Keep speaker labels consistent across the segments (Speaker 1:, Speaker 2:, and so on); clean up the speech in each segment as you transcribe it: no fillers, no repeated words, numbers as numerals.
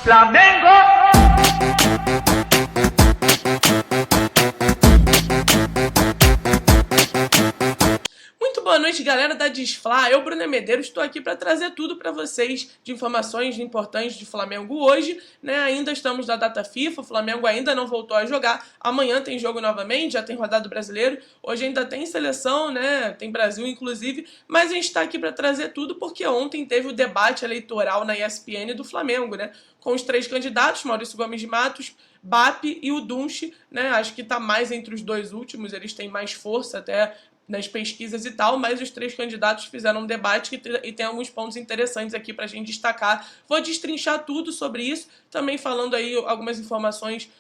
Speaker 1: Flamengo! Muito boa noite, galera da Desfla. Eu, Bruno Medeiros, estou aqui para trazer tudo para vocês de informações importantes de Flamengo hoje, né? Ainda estamos na data FIFA, o Flamengo ainda não voltou a jogar. Amanhã tem jogo novamente, já tem rodada do Brasileiro. Hoje ainda tem seleção, né? Tem Brasil, inclusive. Mas a gente está aqui para trazer tudo porque ontem teve o debate eleitoral na ESPN do Flamengo, né? Com os três candidatos, Maurício Gomes de Matos, Bappi e o Dunche, né? Acho que está mais entre os dois últimos, eles têm mais força até nas pesquisas e tal, mas os três candidatos fizeram um debate e tem alguns pontos interessantes aqui para a gente destacar. Vou destrinchar tudo sobre isso, também falando aí algumas informações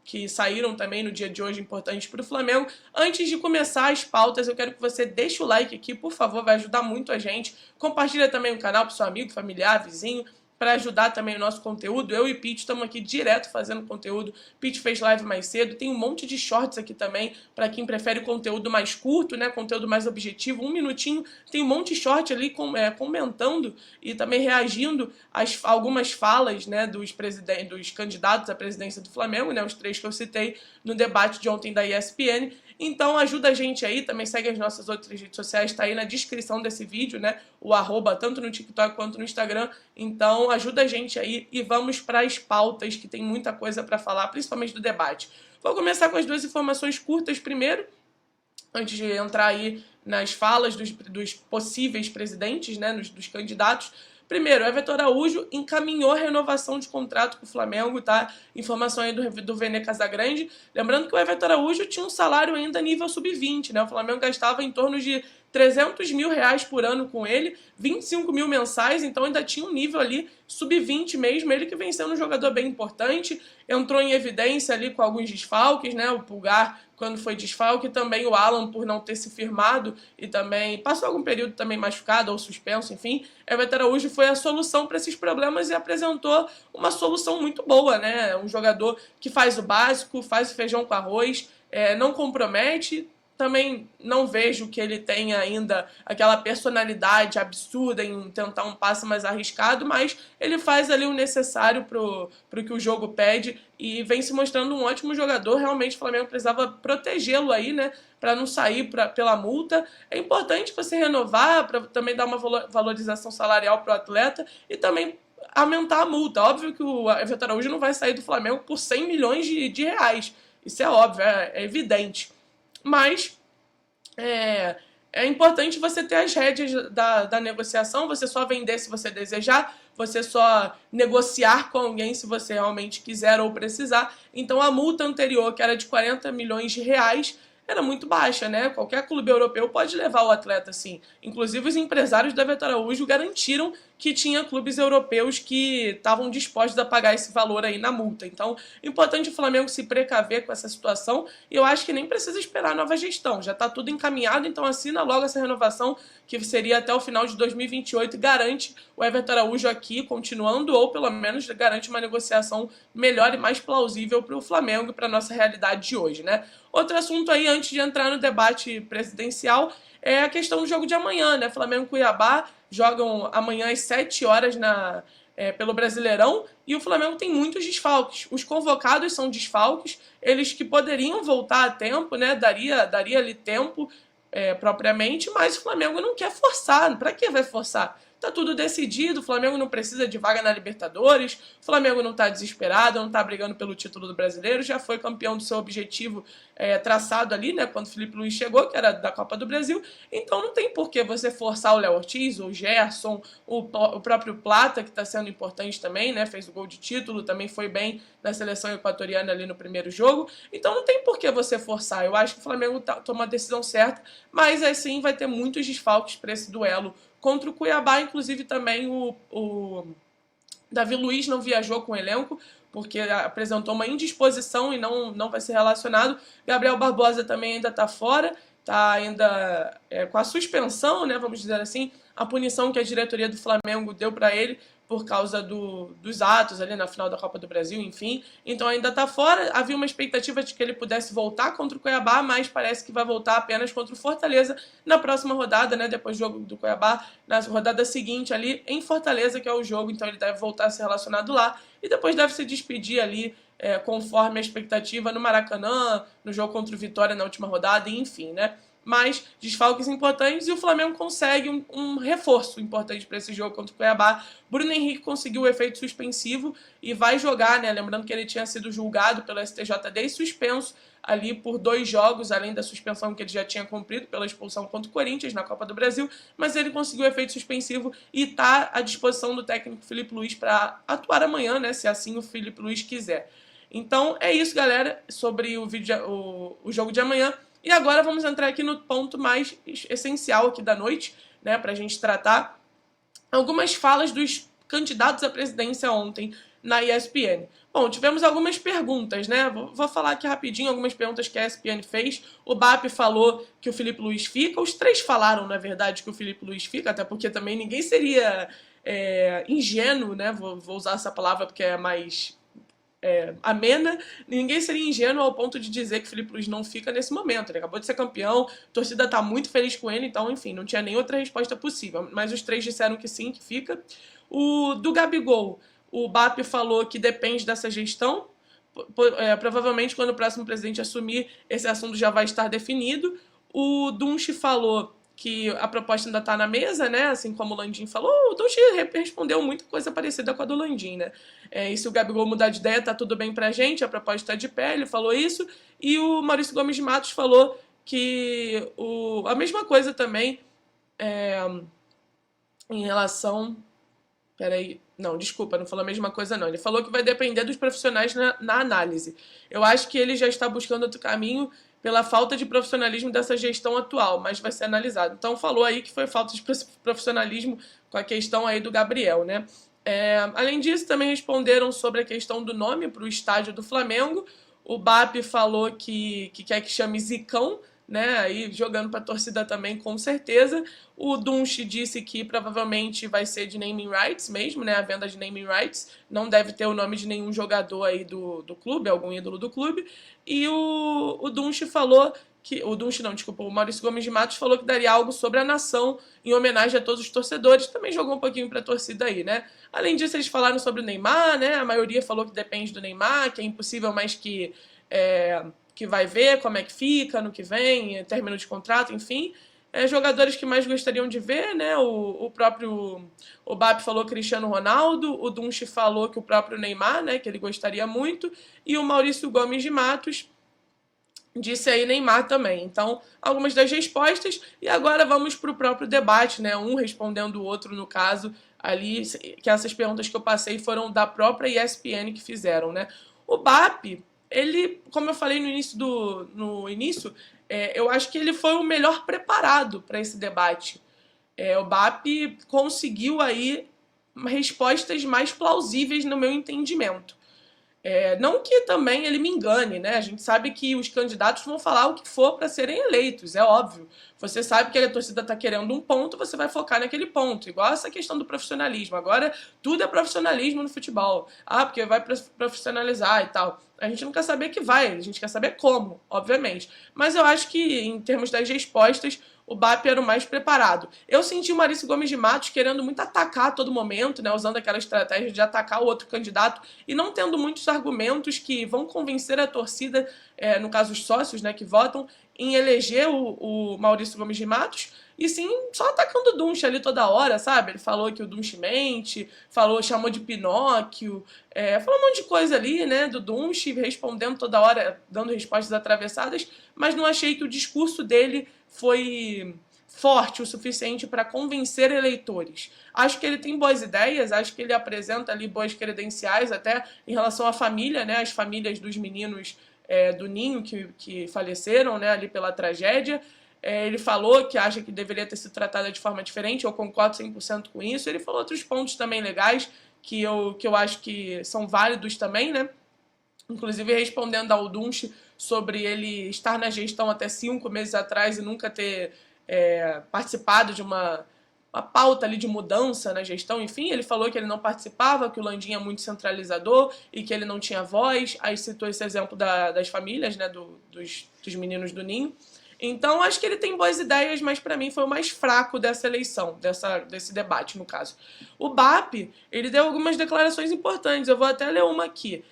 Speaker 1: que saíram também no dia de hoje importantes para o Flamengo. Antes de começar as pautas, eu quero que você deixe o like aqui, por favor, vai ajudar muito a gente. Compartilha também o canal para o seu amigo, familiar, vizinho, para ajudar também o nosso conteúdo. Eu e Pete estamos aqui direto fazendo conteúdo. Pete fez live mais cedo, tem um monte de shorts aqui também, para quem prefere conteúdo mais curto, né, conteúdo mais objetivo, 1 minutinho. Tem um monte de short ali comentando e também reagindo a algumas falas, né, dos candidatos à presidência do Flamengo, né, os três que eu citei no debate de ontem da ESPN. Então ajuda a gente aí, também segue as nossas outras redes sociais, está aí na descrição desse vídeo, né? O @ tanto no TikTok quanto no Instagram. Então ajuda a gente aí e vamos para as pautas, que tem muita coisa para falar, principalmente do debate. Vou começar com as duas informações curtas primeiro, antes de entrar aí nas falas dos possíveis presidentes, né? Dos candidatos. Primeiro, Everton Araújo encaminhou a renovação de contrato com o Flamengo, tá? Informação aí do Vene Casagrande. Lembrando que o Everton Araújo tinha um salário ainda nível sub-20, né? O Flamengo gastava em torno de 300 mil reais por ano com ele, 25 mil mensais, então ainda tinha um nível ali sub-20 mesmo, ele que vem sendo um jogador bem importante, entrou em evidência ali com alguns desfalques, né? O Pulgar, quando foi desfalque, também o Alan por não ter se firmado e também passou algum período também machucado ou suspenso, enfim. Everton Araújo foi a solução para esses problemas e apresentou uma solução muito boa, né? Um jogador que faz o básico, faz o feijão com arroz, não compromete. Também não vejo que ele tenha ainda aquela personalidade absurda em tentar um passe mais arriscado, mas ele faz ali o necessário pro que o jogo pede e vem se mostrando um ótimo jogador. Realmente o Flamengo precisava protegê-lo aí, né, para não sair pela multa. É importante você renovar, para também dar uma valorização salarial para o atleta e também aumentar a multa. Óbvio que o Everton Araújo não vai sair do Flamengo por 100 milhões de reais. Isso é óbvio, é evidente. Mas é importante você ter as rédeas da negociação, você só vender se você desejar, você só negociar com alguém se você realmente quiser ou precisar. Então a multa anterior, que era de 40 milhões de reais, era muito baixa, né? Qualquer clube europeu pode levar o atleta assim. Inclusive os empresários da Everton Araújo garantiram que tinha clubes europeus que estavam dispostos a pagar esse valor aí na multa. Então, é importante o Flamengo se precaver com essa situação e eu acho que nem precisa esperar a nova gestão. Já está tudo encaminhado, então assina logo essa renovação, que seria até o final de 2028 e garante o Everton Araújo aqui continuando, ou pelo menos garante uma negociação melhor e mais plausível para o Flamengo e para a nossa realidade de hoje, né? Outro assunto aí, antes de entrar no debate presidencial, é a questão do jogo de amanhã, né? Flamengo e Cuiabá jogam amanhã às 7 horas pelo Brasileirão e o Flamengo tem muitos desfalques. Os convocados são desfalques, eles que poderiam voltar a tempo, né? Daria ali tempo propriamente, mas o Flamengo não quer forçar. Para que vai forçar? Tá tudo decidido, o Flamengo não precisa de vaga na Libertadores, o Flamengo não tá desesperado, não tá brigando pelo título do Brasileiro, já foi campeão do seu objetivo traçado ali, né, quando o Felipe Luiz chegou, que era da Copa do Brasil, então não tem por que você forçar o Léo Ortiz, o Gerson, o próprio Plata, que tá sendo importante também, né, fez o gol de título, também foi bem na seleção equatoriana ali no primeiro jogo, então não tem por que você forçar. Eu acho que o Flamengo toma a decisão certa, mas assim vai ter muitos desfalques para esse duelo contra o Cuiabá. Inclusive também o Davi Luiz não viajou com o elenco, porque apresentou uma indisposição e não vai ser relacionado. Gabriel Barbosa também ainda está fora, tá ainda com a suspensão, né, vamos dizer assim, a punição que a diretoria do Flamengo deu para ele por causa dos atos ali na final da Copa do Brasil, enfim. Então ainda está fora. Havia uma expectativa de que ele pudesse voltar contra o Cuiabá, mas parece que vai voltar apenas contra o Fortaleza na próxima rodada, né? Depois do jogo do Cuiabá, na rodada seguinte ali em Fortaleza, que é o jogo. Então ele deve voltar a ser relacionado lá e depois deve se despedir ali conforme a expectativa no Maracanã, no jogo contra o Vitória na última rodada, enfim, né? Mas desfalques importantes e o Flamengo consegue um reforço importante para esse jogo contra o Cuiabá. Bruno Henrique conseguiu o efeito suspensivo e vai jogar, né? Lembrando que ele tinha sido julgado pelo STJD e suspenso ali por 2 jogos, além da suspensão que ele já tinha cumprido pela expulsão contra o Corinthians na Copa do Brasil, mas ele conseguiu o efeito suspensivo e está à disposição do técnico Felipe Luiz para atuar amanhã, né? Se assim o Felipe Luiz quiser. Então é isso, galera, sobre o jogo de amanhã. E agora vamos entrar aqui no ponto mais essencial aqui da noite, né, para a gente tratar algumas falas dos candidatos à presidência ontem na ESPN. Bom, tivemos algumas perguntas, né? Vou falar aqui rapidinho algumas perguntas que a ESPN fez. O BAP falou que o Felipe Luiz fica. Os 3 falaram, na verdade, que o Felipe Luiz fica, até porque também ninguém seria ingênuo, né? Vou usar essa palavra porque é mais amena. Ninguém seria ingênuo ao ponto de dizer que o Felipe Luiz não fica nesse momento. Ele acabou de ser campeão, a torcida está muito feliz com ele, então, enfim, não tinha nem outra resposta possível. Mas os 3 disseram que sim, que fica. O do Gabigol, o BAP falou que depende dessa gestão. Provavelmente, quando o próximo presidente assumir, esse assunto já vai estar definido. O Dunche falou que a proposta ainda está na mesa, né? Assim como o Landim falou, o Dunche respondeu muita coisa parecida com a do Landim, né? E se o Gabigol mudar de ideia, tá tudo bem pra gente, a proposta está de pé, ele falou isso. E o Maurício Gomes de Matos falou que a mesma coisa também em relação... Peraí, não, desculpa, não falou a mesma coisa não. Ele falou que vai depender dos profissionais na análise. Eu acho que ele já está buscando outro caminho pela falta de profissionalismo dessa gestão atual, mas vai ser analisado. Então falou aí que foi falta de profissionalismo com a questão aí do Gabriel, né? Além disso, também responderam sobre a questão do nome para o estádio do Flamengo. O BAP falou que quer que chame Zicão, né? Aí jogando para a torcida também, com certeza. O Dunche disse que provavelmente vai ser de naming rights mesmo, né? A venda de naming rights. Não deve ter o nome de nenhum jogador aí do clube, algum ídolo do clube. E o Dunche falou que... O Dunche não, desculpa. O Maurício Gomes de Matos falou que daria algo sobre a nação em homenagem a todos os torcedores. Também jogou um pouquinho para a torcida aí, né? Além disso, eles falaram sobre o Neymar, né? A maioria falou que depende do Neymar, que é impossível, mas que vai ver como é que fica no que vem, término de contrato, enfim. Jogadores que mais gostariam de ver, né? O BAP falou Cristiano Ronaldo, o Dunche falou que o próprio Neymar, né? Que ele gostaria muito, e o Maurício Gomes de Matos disse aí Neymar também. Então, algumas das respostas, e agora vamos para o próprio debate, né? Um respondendo o outro, no caso, ali, que essas perguntas que eu passei foram da própria ESPN que fizeram, né? O BAP, ele, como eu falei no início, eu acho que ele foi o melhor preparado para esse debate. O BAP conseguiu aí respostas mais plausíveis no meu entendimento. Não que também ele me engane, né? A gente sabe que os candidatos vão falar o que for para serem eleitos, é óbvio. Você sabe que a torcida está querendo um ponto, você vai focar naquele ponto. Igual essa questão do profissionalismo. Agora, tudo é profissionalismo no futebol. Porque vai profissionalizar e tal. A gente não quer saber que vai, a gente quer saber como, obviamente. Mas eu acho que, em termos das respostas, o BAP era o mais preparado. Eu senti o Maurício Gomes de Matos querendo muito atacar a todo momento, né, usando aquela estratégia de atacar o outro candidato e não tendo muitos argumentos que vão convencer a torcida, no caso os sócios, né, que votam, em eleger o Maurício Gomes de Matos, e sim só atacando o Dunche ali toda hora, sabe? Ele falou que o Dunche mente, chamou de Pinóquio, falou um monte de coisa ali, né, do Dunche, respondendo toda hora, dando respostas atravessadas, mas não achei que o discurso dele foi forte o suficiente para convencer eleitores. Acho que ele tem boas ideias, acho que ele apresenta ali boas credenciais, até em relação à família, né, as famílias dos meninos do Ninho que faleceram, né, ali pela tragédia. Ele falou que acha que deveria ter sido tratada de forma diferente, eu concordo 100% com isso. Ele falou outros pontos também legais que eu acho que são válidos também, né? Inclusive respondendo ao Dunche sobre ele estar na gestão até 5 meses atrás e nunca ter participado de uma pauta ali de mudança na gestão, enfim, ele falou que ele não participava, que o Landim é muito centralizador e que ele não tinha voz. Aí citou esse exemplo das famílias, né, dos meninos do Ninho. Então, acho que ele tem boas ideias, mas para mim foi o mais fraco dessa eleição, desse debate, no caso. O BAP, ele deu algumas declarações importantes, eu vou até ler uma aqui,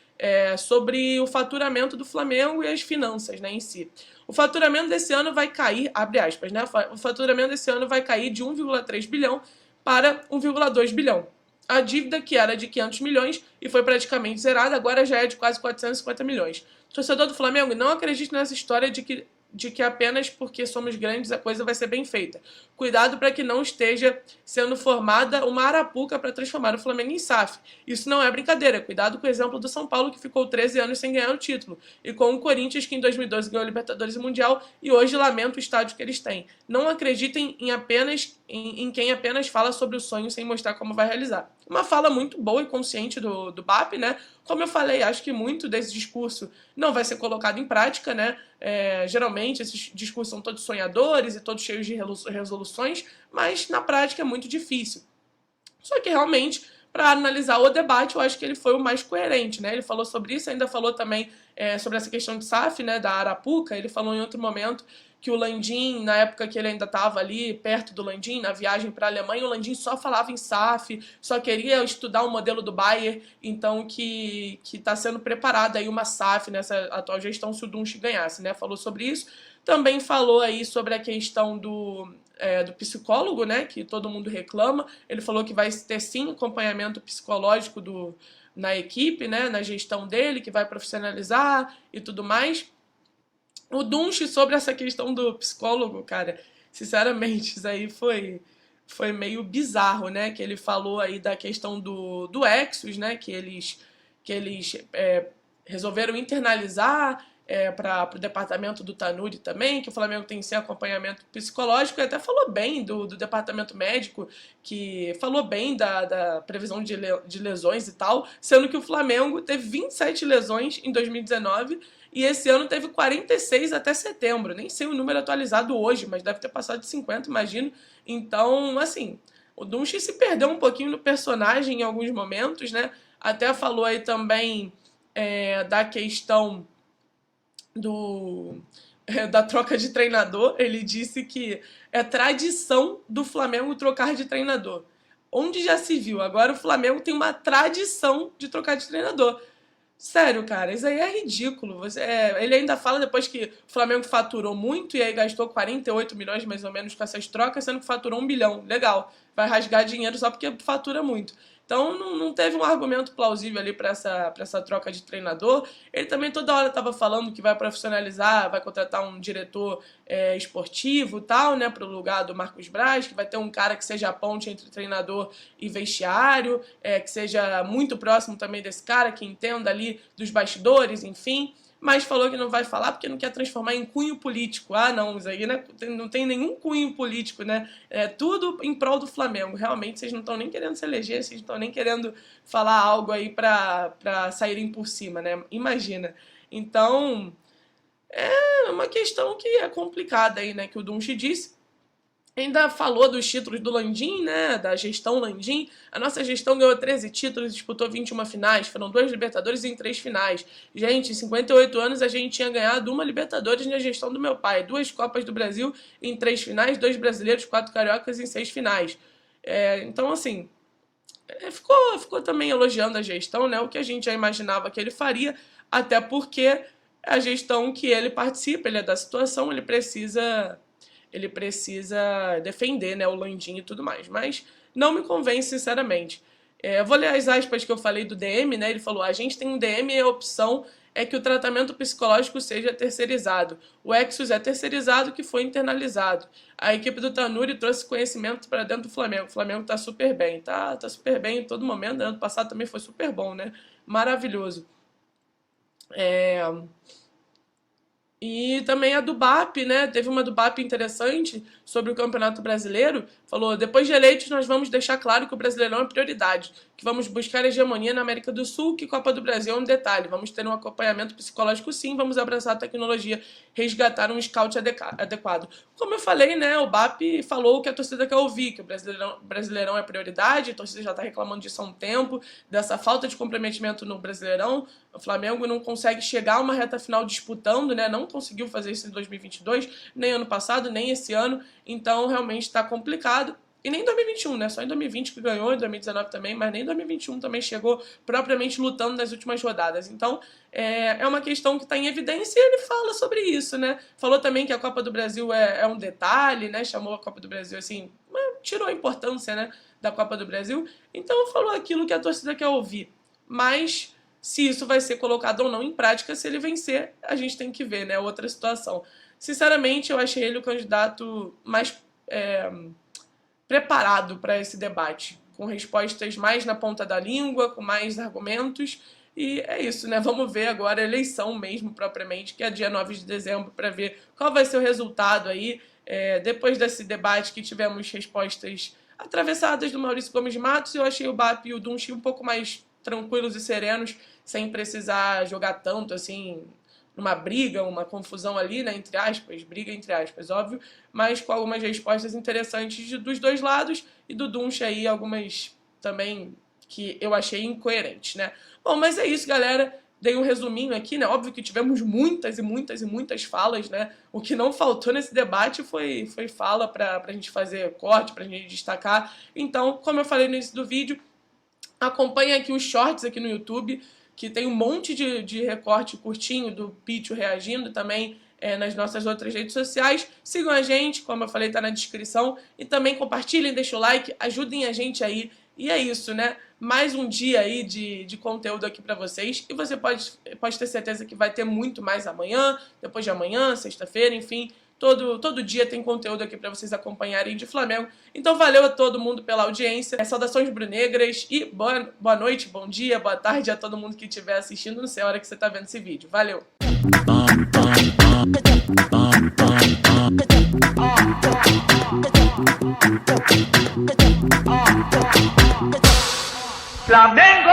Speaker 1: sobre o faturamento do Flamengo e as finanças, né, em si. O faturamento desse ano vai cair, abre aspas, né, o faturamento desse ano vai cair de 1,3 bilhão para 1,2 bilhão. A dívida, que era de 500 milhões e foi praticamente zerada, agora já é de quase 450 milhões. O torcedor do Flamengo, não acredite nessa história de que apenas porque somos grandes a coisa vai ser bem feita. Cuidado para que não esteja sendo formada uma arapuca para transformar o Flamengo em SAF. Isso não é brincadeira. Cuidado com o exemplo do São Paulo, que ficou 13 anos sem ganhar o título. E com o Corinthians, que em 2012 ganhou a Libertadores e Mundial e hoje lamenta o estádio que eles têm. Não acreditem em quem apenas fala sobre o sonho sem mostrar como vai realizar. Uma fala muito boa e consciente do BAP, né? Como eu falei, acho que muito desse discurso não vai ser colocado em prática, né? Geralmente esses discursos são todos sonhadores e todos cheios de resoluções, mas na prática é muito difícil. Só que realmente, para analisar o debate, eu acho que ele foi o mais coerente, né? Ele falou sobre isso, ainda falou também sobre essa questão de SAF, né, da Arapuca. Ele falou em outro momento que o Landim, na época que ele ainda estava ali perto do Landim, na viagem para a Alemanha, o Landim só falava em SAF, só queria estudar o modelo do Bayer, então que está sendo preparada aí uma SAF nessa atual gestão se o Dunche ganhasse, né? Falou sobre isso. Também falou aí sobre a questão do psicólogo, né, que todo mundo reclama. Ele falou que vai ter sim acompanhamento psicológico na equipe, né, na gestão dele, que vai profissionalizar e tudo mais. O Dunche, sobre essa questão do psicólogo, cara, sinceramente, isso aí foi meio bizarro, né, que ele falou aí da questão do Exos, né, que eles resolveram internalizar para o departamento do Tanuri também, que o Flamengo tem sim acompanhamento psicológico, e até falou bem do departamento médico, que falou bem da previsão de lesões e tal, sendo que o Flamengo teve 27 lesões em 2019 e esse ano teve 46 até setembro. Nem sei o número atualizado hoje, mas deve ter passado de 50, imagino. Então, assim, o Dunche se perdeu um pouquinho no personagem em alguns momentos, né? Até falou aí também da questão da troca de treinador. Ele disse que é tradição do Flamengo trocar de treinador. Onde já se viu? Agora o Flamengo tem uma tradição de trocar de treinador. Sério, cara, isso aí é ridículo. Ele ainda fala depois que o Flamengo faturou muito e aí gastou 48 milhões mais ou menos com essas trocas, sendo que faturou 1 bilhão. Legal, vai rasgar dinheiro só porque fatura muito. Então não teve um argumento plausível ali para essa troca de treinador. Ele também toda hora estava falando que vai profissionalizar, vai contratar um diretor esportivo e tal, né, para o lugar do Marcos Braz, que vai ter um cara que seja a ponte entre treinador e vestiário, que seja muito próximo também desse cara, que entenda ali dos bastidores, enfim. Mas falou que não vai falar porque não quer transformar em cunho político. Ah, não, isso aí, né, não tem nenhum cunho político, né? É tudo em prol do Flamengo. Realmente, vocês não estão nem querendo se eleger, vocês não estão nem querendo falar algo aí pra saírem por cima, né? Imagina. Então, é uma questão que é complicada aí, né? Que o Dunche disse. Ainda falou dos títulos do Landim, né, da gestão Landim. A nossa gestão ganhou 13 títulos, disputou 21 finais, foram 2 Libertadores em 3 finais. Gente, em 58 anos a gente tinha ganhado uma Libertadores na gestão do meu pai, 2 Copas do Brasil em 3 finais, 2 brasileiros, 4 cariocas em 6 finais. Então, assim, ficou também elogiando a gestão, né, o que a gente já imaginava que ele faria, até porque a gestão que ele participa, ele é da situação, ele precisa defender, né, o Landim e tudo mais. Mas não me convence, sinceramente. Eu vou ler as aspas que eu falei do DM, né? Ele falou: a gente tem um DM e a opção é que o tratamento psicológico seja terceirizado. O Exos é terceirizado, que foi internalizado. A equipe do Tanuri trouxe conhecimento para dentro do Flamengo. O Flamengo tá super bem, tá super bem em todo momento. Ano passado também foi super bom, né? Maravilhoso. E também a do BAP, né? Teve uma do BAP interessante sobre o Campeonato Brasileiro. Falou: depois de eleitos, nós vamos deixar claro que o Brasileirão é prioridade, que vamos buscar hegemonia na América do Sul, que Copa do Brasil é um detalhe. Vamos ter um acompanhamento psicológico, sim, vamos abraçar a tecnologia, resgatar um scout adequado. Como eu falei, né? O BAP falou o que a torcida quer ouvir, que o Brasileirão é prioridade, a torcida já está reclamando disso há um tempo, dessa falta de comprometimento no Brasileirão. O Flamengo não consegue chegar a uma reta final disputando, né? Não conseguiu fazer isso em 2022, nem ano passado, nem esse ano. Então, realmente está complicado. E nem em 2021, né? Só em 2020 que ganhou, em 2019 também, mas nem em 2021 também chegou propriamente lutando nas últimas rodadas. Então, é uma questão que está em evidência e ele fala sobre isso, né? Falou também que a Copa do Brasil é um detalhe, né? Chamou a Copa do Brasil assim, tirou a importância, né, da Copa do Brasil. Então, falou aquilo que a torcida quer ouvir. Mas se isso vai ser colocado ou não em prática, se ele vencer, a gente tem que ver, né? Outra situação. Sinceramente, eu achei ele o candidato mais preparado para esse debate, com respostas mais na ponta da língua, com mais argumentos. E é isso, né? Vamos ver agora a eleição mesmo, propriamente, que é dia 9 de dezembro, para ver qual vai ser o resultado aí. Depois desse debate que tivemos respostas atravessadas do Maurício Gomes de Matos, eu achei o BAP e o Dunchi um pouco mais tranquilos e serenos, sem precisar jogar tanto, assim, numa briga, uma confusão ali, né, entre aspas, briga entre aspas, óbvio, mas com algumas respostas interessantes dos dois lados, e do Dunchi aí algumas também que eu achei incoerentes, né. Bom, mas é isso, galera. Dei um resuminho aqui, né? Óbvio que tivemos muitas e muitas e muitas falas, né? O que não faltou nesse debate foi fala pra gente fazer corte, pra gente destacar. Então, como eu falei no início do vídeo, acompanhe aqui os shorts aqui no YouTube, que tem um monte de recorte curtinho do Pitio reagindo também nas nossas outras redes sociais. Sigam a gente, como eu falei, tá na descrição. E também compartilhem, deixem o like, ajudem a gente aí. E é isso, né? Mais um dia aí de conteúdo aqui pra vocês. E você pode ter certeza que vai ter muito mais amanhã, depois de amanhã, sexta-feira, enfim. Todo dia tem conteúdo aqui para vocês acompanharem de Flamengo. Então valeu a todo mundo pela audiência. Saudações brunegras e boa noite, bom dia, boa tarde a todo mundo que estiver assistindo. Não sei a hora que você está vendo esse vídeo. Valeu! Flamengo!